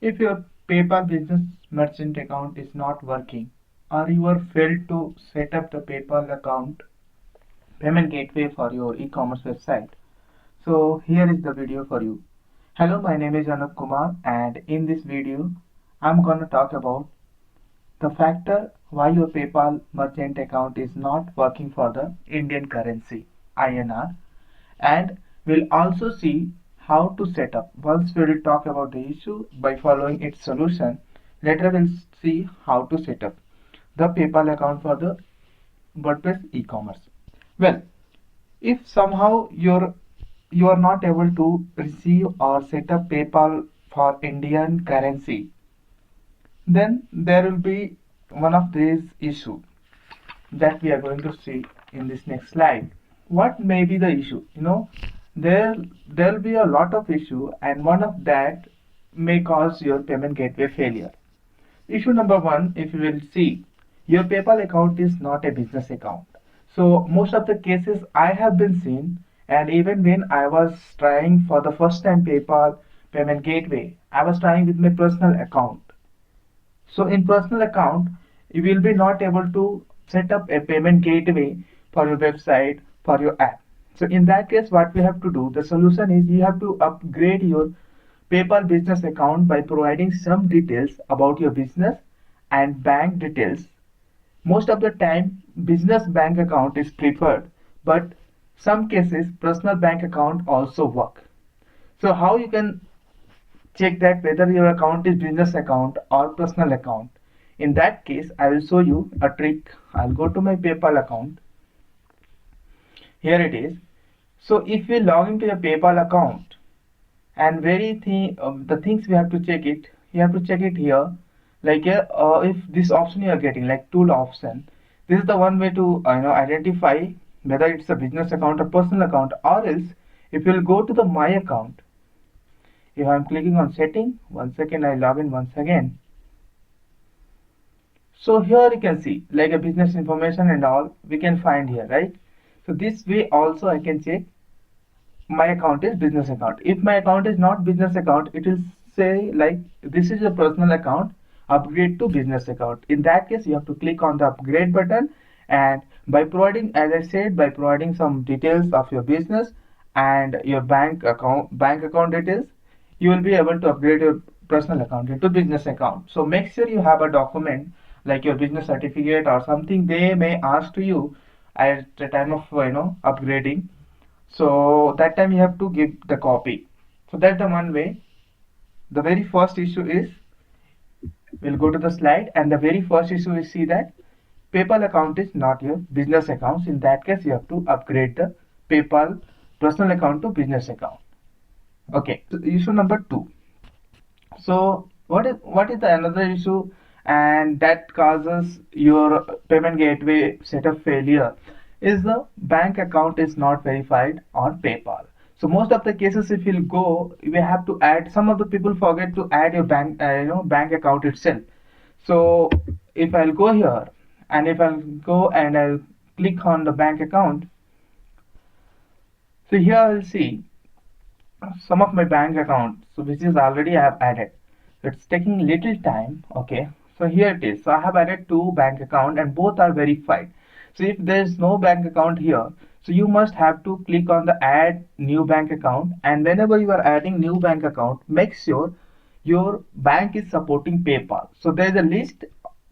If your PayPal business merchant account is not working or you are failed to set up the PayPal account payment gateway for your e-commerce website, so here is the video for you. Hello, my name is Anup Kumar, and in this video I'm going to talk about the factor why your PayPal merchant account is not working for the Indian currency INR, and we'll also see how to set up. Once we will talk about the issue by following its solution, later we'll see how to set up the PayPal account for the WordPress e-commerce. Well, if somehow you are not able to receive or set up PayPal for Indian currency, then there will be one of these issue that we are going to see in this next slide. What may be the issue? There'll be a lot of issue, and one of that may cause your payment gateway failure. Issue number one, if you will see, your PayPal account is not a business account. So most of the cases I have been seen, and even when I was trying for the first time PayPal payment gateway, I was trying with my personal account. So in personal account, you will be not able to set up a payment gateway for your website, for your app. So in that case, what we have to do, the solution is you have to upgrade your PayPal business account by providing some details about your business and bank details. Most of the time, business bank account is preferred, but some cases personal bank account also work. So how you can check that whether your account is business account or personal account? In that case, I will show you a trick. I'll go to my PayPal account. Here it is. So if we log into your PayPal account, and the things we have to check it, you have to check it here. Like if this option you are getting, like tool option, this is the one way to identify whether it's a business account or personal account. Or else, if you'll go to the my account, if I'm clicking on setting, one second, I log in once again. So here you can see like a business information and all we can find here, right? So this way also I can check my account is business account. If my account is not business account, it will say like this is a personal account, upgrade to business account. In that case, you have to click on the upgrade button, and by providing, as I said, by providing some details of your business and your bank account details, you will be able to upgrade your personal account into business account. So make sure you have a document like your business certificate or something they may ask to you at the time of upgrading. So that time you have to give the copy. So that's the one way. The very first issue is, we'll go to the slide, and the very first issue is, see that PayPal account is not your business account. In that case, you have to upgrade the PayPal personal account to business account. Okay, so issue number two. So what is the another issue and that causes your payment gateway setup failure is the bank account is not verified on PayPal. So most of the cases, if you'll go, we have to add. Some of the people forget to add your bank account itself. So if I'll go here, and if I'll go and I'll click on the bank account, so here I'll see some of my bank accounts, so which is already I have added. It's taking little time. Okay, so here it is. So I have added two bank account and both are verified. So if there is no bank account here, so you must have to click on the add new bank account, and whenever you are adding new bank account, make sure your bank is supporting PayPal. So there is a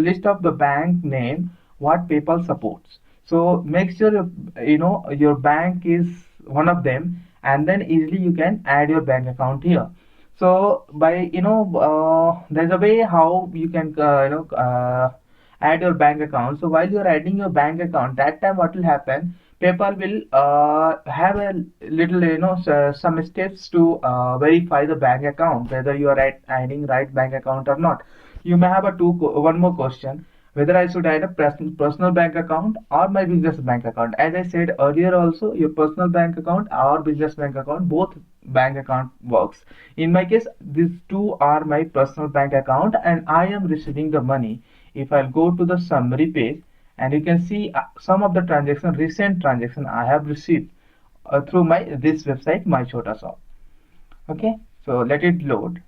list of the bank name what PayPal supports. So make sure your bank is one of them, and then easily you can add your bank account here. So by there's a way how you can add your bank account. So while you're adding your bank account, that time what will happen, PayPal will have a little some steps to verify the bank account whether you are adding right bank account or not. You may have one more question, whether I should add a personal bank account or my business bank account. As I said earlier also, your personal bank account or business bank account, both bank account works. In my case, these two are my personal bank account and I am receiving the money. If I'll go to the summary page, and you can see some of the recent transaction I have received through this website, My Chota Shop. Okay, so let it load.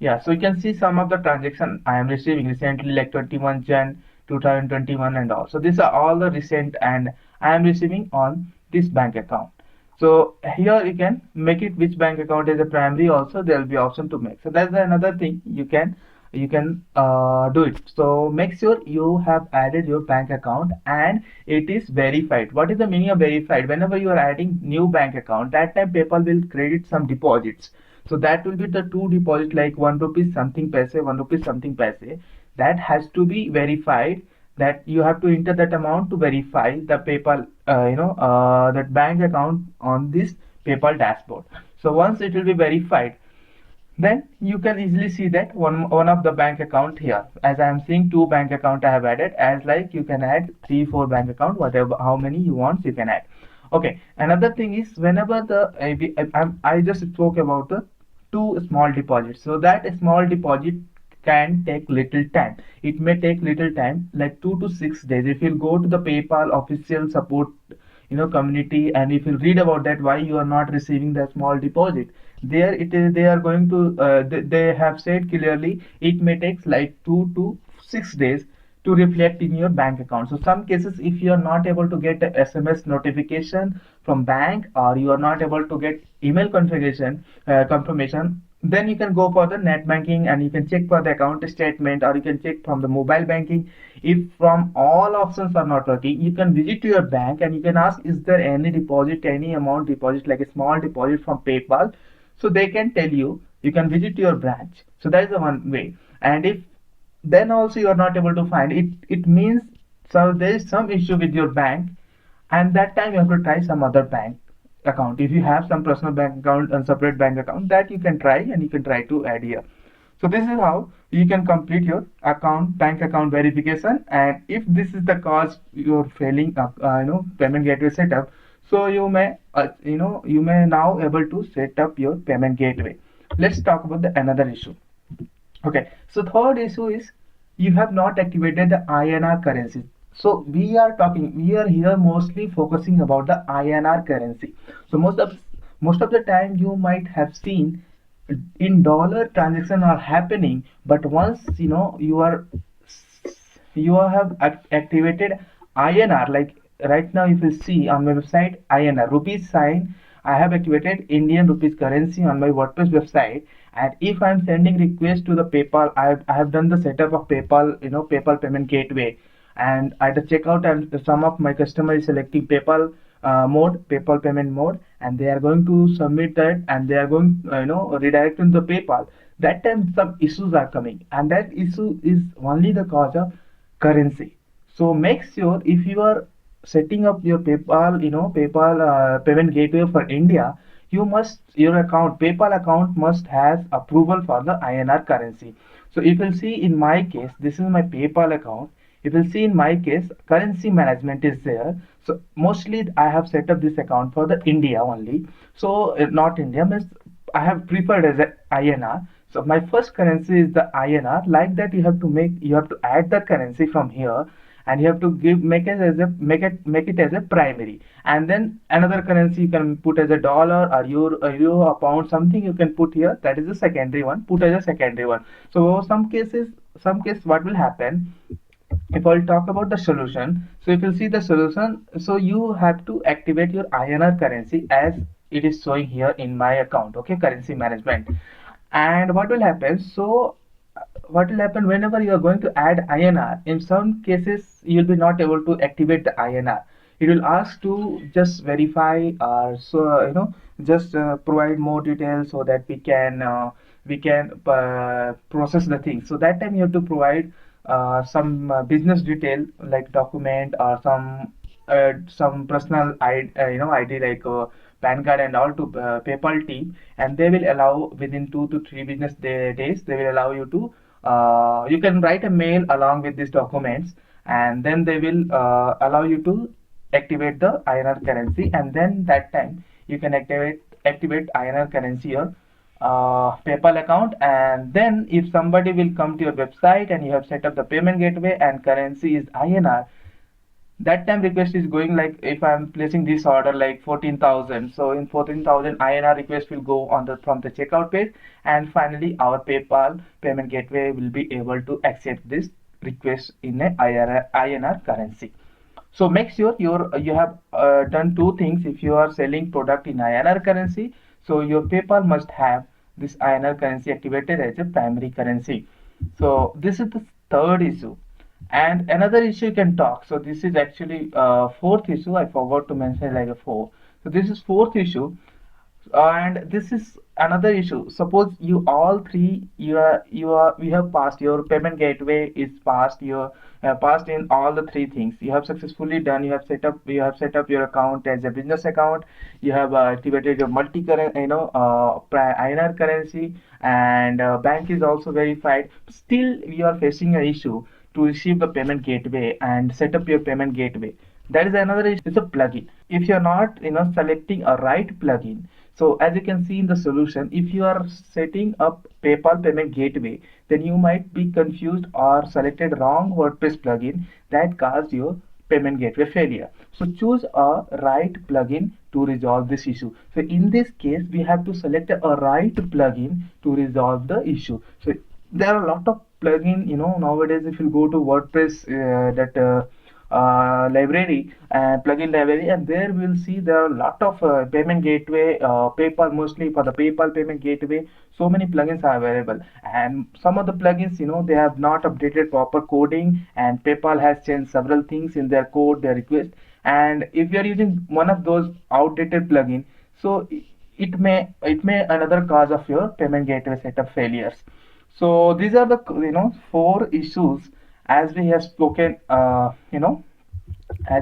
Yeah, so you can see some of the transaction I am receiving recently, like 21 Jan 2021 and all. So these are all the recent, and I am receiving on this bank account. So here you can make it which bank account is a primary. Also there will be option to make. So that's another thing you can do it. So make sure you have added your bank account and it is verified. What is the meaning of verified? Whenever you are adding new bank account, that time PayPal will credit some deposits. So that will be the two deposit, like 1 rupee something paise, 1 rupee something paise. That has to be verified. That you have to enter that amount to verify the PayPal, that bank account on this PayPal dashboard. So once it will be verified, then you can easily see that one of the bank account here. As I am seeing two bank account I have added, as like you can add 3 4 bank account, whatever how many you want you can add. Okay, another thing is whenever I just spoke about the two small deposits. So that small deposit can take little time. It may take little time, like 2 to 6 days. If you go to the PayPal official support, community, and if you read about that why you are not receiving the small deposit, there it is, they are going to they have said clearly it may take like 2 to 6 days to reflect in your bank account. So some cases, if you are not able to get a SMS notification from bank, or you are not able to get email confirmation, then you can go for the net banking and you can check for the account statement, or you can check from the mobile banking. If from all options are not working, you can visit to your bank and you can ask, is there any deposit, any amount deposit, like a small deposit from PayPal? So they can tell you. You can visit your branch. So that is the one way. And if then also you are not able to find it, it means so there is some issue with your bank, and that time you have to try some other bank account. If you have some personal bank account and separate bank account, that you can try, and you can try to add here. So this is how you can complete your bank account verification. And if this is the cause you're failing payment gateway setup, so you may now able to set up your payment gateway. Let's talk about the another issue. Okay, so third issue is you have not activated the INR currency. So we are here mostly focusing about the INR currency. So most of the time you might have seen in dollar transaction are happening, but once you have activated INR, like right now if you see on my website INR rupees sign, I have activated Indian rupees currency on my WordPress website. And if I'm sending request to the PayPal, I have done the setup of PayPal, PayPal payment gateway. And at the checkout, and some of my customer is selecting PayPal PayPal payment mode, and they are going to submit that, and they are going, redirecting the PayPal. That time some issues are coming, and that issue is only the cause of currency. So make sure if you are setting up your PayPal payment gateway for India, your PayPal account must has approval for the INR currency. So if you'll see in my case, this is my PayPal account. If you'll see in my case, currency management is there. So mostly I have set up this account for the India only. So not India means I have preferred as a INR. So my first currency is the INR. Like that, you have to add the currency from here, and you have to make it as a primary. And then another currency you can put as a dollar or euro or pound, something you can put here. That is the secondary one. Put as a secondary one. So some case what will happen, if I'll talk about the solution. So if you see the solution, so you have to activate your INR currency as it is showing here in my account. Okay, currency management. And what will happen? So what will happen whenever you are going to add INR? In some cases, you'll be not able to activate the INR. It will ask to just verify, or just provide more details so that we can process the thing. So that time you have to provide some business detail like document, or some personal ID like PAN card and all to PayPal team, and they will allow within 2 to 3 business days. They will allow you to you can write a mail along with these documents, and then they will allow you to activate the INR currency, and then that time you can activate INR currency your PayPal account. And then if somebody will come to your website and you have set up the payment gateway and currency is INR, that time request is going like, if I'm placing this order like 14,000, so in 14,000 INR request will go on the from the checkout page, and finally our PayPal payment gateway will be able to accept this request in a INR currency. So make sure you have done two things. If you are selling product in INR currency, so your PayPal must have this INR currency activated as a primary currency. So this is the third issue. And another issue you can talk. So this is actually fourth issue. I forgot to mention like a four. So this is fourth issue, and this is another issue. Suppose you all three, you have passed, your payment gateway is passed, you have passed in all the three things, you have successfully done, you have set up your account as a business account, you have activated your multi current, INR currency, and bank is also verified. Still you are facing an issue to receive the payment gateway and set up your payment gateway. That is another issue. It's a plugin. If you're not selecting a right plugin, so as you can see in the solution, if you are setting up PayPal payment gateway, then you might be confused or selected wrong WordPress plugin that caused your payment gateway failure. So choose a right plugin to resolve this issue. So in this case, we have to select a right plugin to resolve the issue. So there are a lot of plugin, nowadays. If you go to WordPress, that library and plugin library, and there we'll see there are a lot of payment gateway, PayPal, mostly for the PayPal payment gateway. So many plugins are available, and some of the plugins, they have not updated proper coding, and PayPal has changed several things in their code, their request. And if you are using one of those outdated plugin, so it may another cause of your payment gateway setup failures. So these are the four issues, as we have spoken, as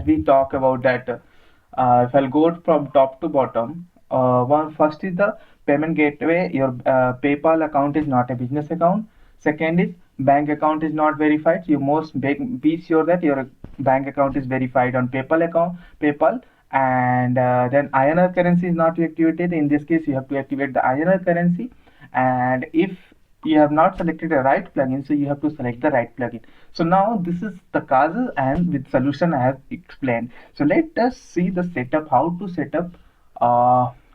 we talk about that. If I'll go from top to bottom, one first is the payment gateway. Your PayPal account is not a business account. Second is bank account is not verified. You must be sure that your bank account is verified on PayPal. And then INR currency is not activated. In this case, you have to activate the INR currency. And if you have not selected a right plugin, so you have to select the right plugin. So now this is the causes and with solution I have explained. So let us see the setup, how to set up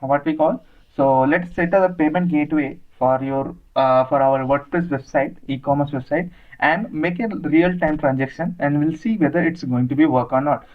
what we call. So let's set up a payment gateway for your for our WordPress website, e-commerce website, and make a real-time transaction, and we'll see whether it's going to be work or not.